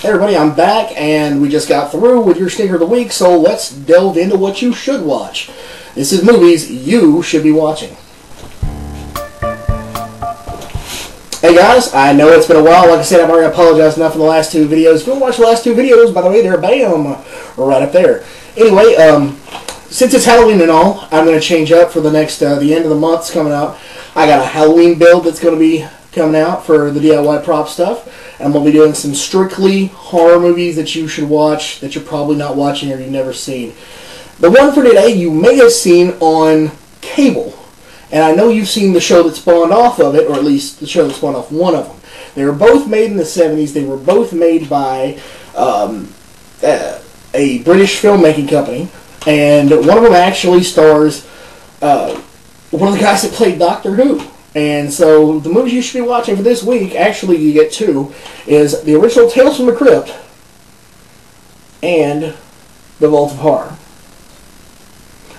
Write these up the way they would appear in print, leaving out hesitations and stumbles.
Hey everybody, I'm back, and we just got through with your Stinker of the Week, so let's delve into what you should watch. This is movies you should be watching. Hey guys, I know it's been a while. Like I said, I've already apologized enough for the last two videos. If you want to watch the last two videos, by the way, they're bam, right up there. Anyway, since it's Halloween and all, I'm going to change up for the next, the end of the month's coming out. I got a Halloween build that's going to be coming out for the DIY prop stuff. And we'll be doing some strictly horror movies that you should watch that you're probably not watching or you've never seen. The one for today you may have seen on cable. And I know you've seen the show that spawned off of it, or at least the show that spawned off one of them. They were both made in the 70s. They were both made by a British filmmaking company. And one of them actually stars one of the guys that played Doctor Who. And so the movies you should be watching for this week, actually you get two, is the original Tales from the Crypt and The Vault of Horror.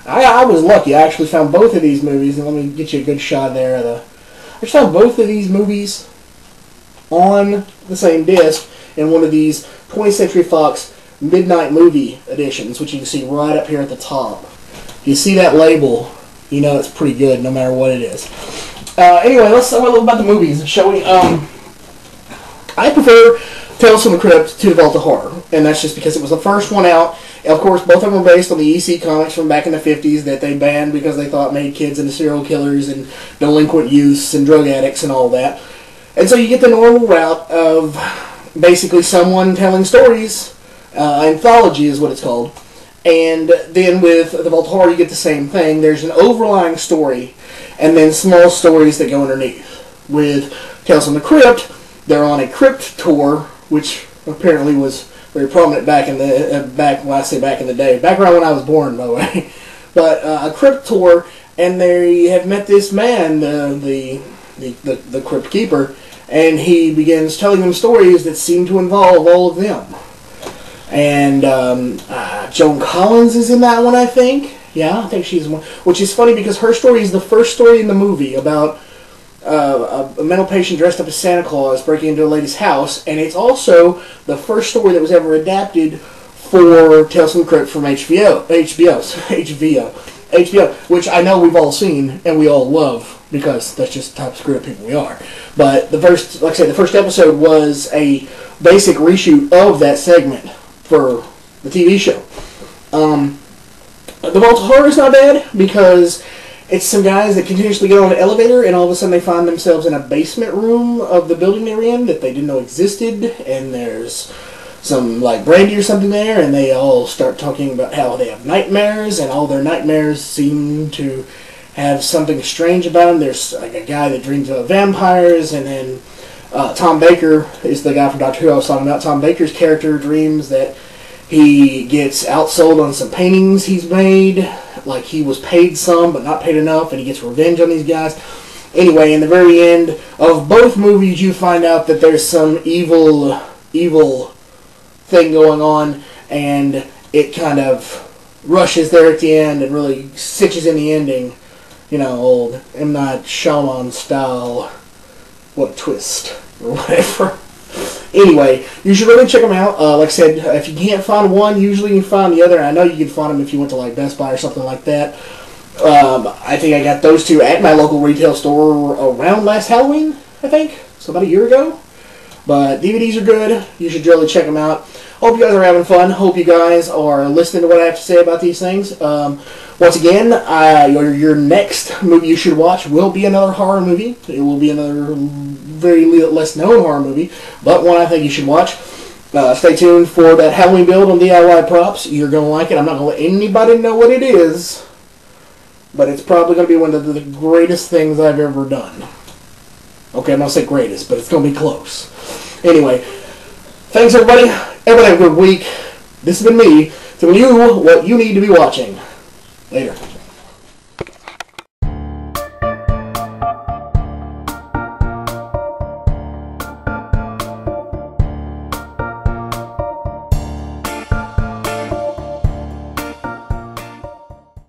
I was lucky. I actually found both of these movies, and let me get you a good shot there. I just found both of these movies on the same disc in one of these 20th Century Fox Midnight Movie editions, which you can see right up here at the top. If you see that label, you know it's pretty good no matter what it is. Anyway, let's talk a little about the movies, shall we? I prefer Tales from the Crypt to The Vault of Horror, and that's just because it was the first one out. Of course, both of them were based on the EC comics from back in the 50s that they banned because they thought made kids into serial killers and delinquent youths and drug addicts and all that. And so you get the normal route of basically someone telling stories. Anthology is what it's called. And then with The Vault of Horror, you get the same thing. There's an overlying story, and then small stories that go underneath. With Tales from the Crypt, they're on a Crypt tour, which apparently was very prominent back in the when I say back in the day, back around when I was born, by the way. But a Crypt tour, and they have met this man, the Crypt keeper, and he begins telling them stories that seem to involve all of them. And Joan Collins is in that one, I think. Yeah, I think she's one. Which is funny because her story is the first story in the movie about a mental patient dressed up as Santa Claus breaking into a lady's house, and it's also the first story that was ever adapted for Tales from the Crypt from HBO, which I know we've all seen and we all love because that's just the type of screwed up people we are. But the first, like I said, the first episode was a basic reshoot of that segment for the TV show. The Vault of Horror is not bad because it's some guys that continuously get on an elevator and all of a sudden they find themselves in a basement room of the building they're in that they didn't know existed, and there's some like brandy or something there, and they all start talking about how they have nightmares, and all their nightmares seem to have something strange about them. There's like a guy that dreams of vampires, and then Tom Baker is the guy from Doctor Who I was talking about. Tom Baker's character dreams that he gets outsold on some paintings he's made, like he was paid some but not paid enough, and he gets revenge on these guys. Anyway, in the very end of both movies you find out that there's some evil thing going on, and it kind of rushes there at the end and really stitches in the ending. You know, old M. Night Shyamalan style, what a twist, or whatever. Anyway, you should really check them out. Like I said, if you can't find one, usually you can find the other. And I know you can find them if you went to like Best Buy or something like that. I think I got those two at my local retail store around last Halloween, I think. So about a year ago. But DVDs are good. You should really check them out. Hope you guys are having fun. Hope you guys are listening to what I have to say about these things. Once again, your next movie you should watch will be another horror movie. It will be another very less known horror movie, but one I think you should watch. Stay tuned for that Halloween build on DIY props. You're going to like it. I'm not going to let anybody know what it is, but it's probably going to be one of the greatest things I've ever done. Okay, I'm not saying greatest, but it's going to be close. Anyway, thanks everybody. Everybody have a good week. This has been me telling you what you need to be watching. Later.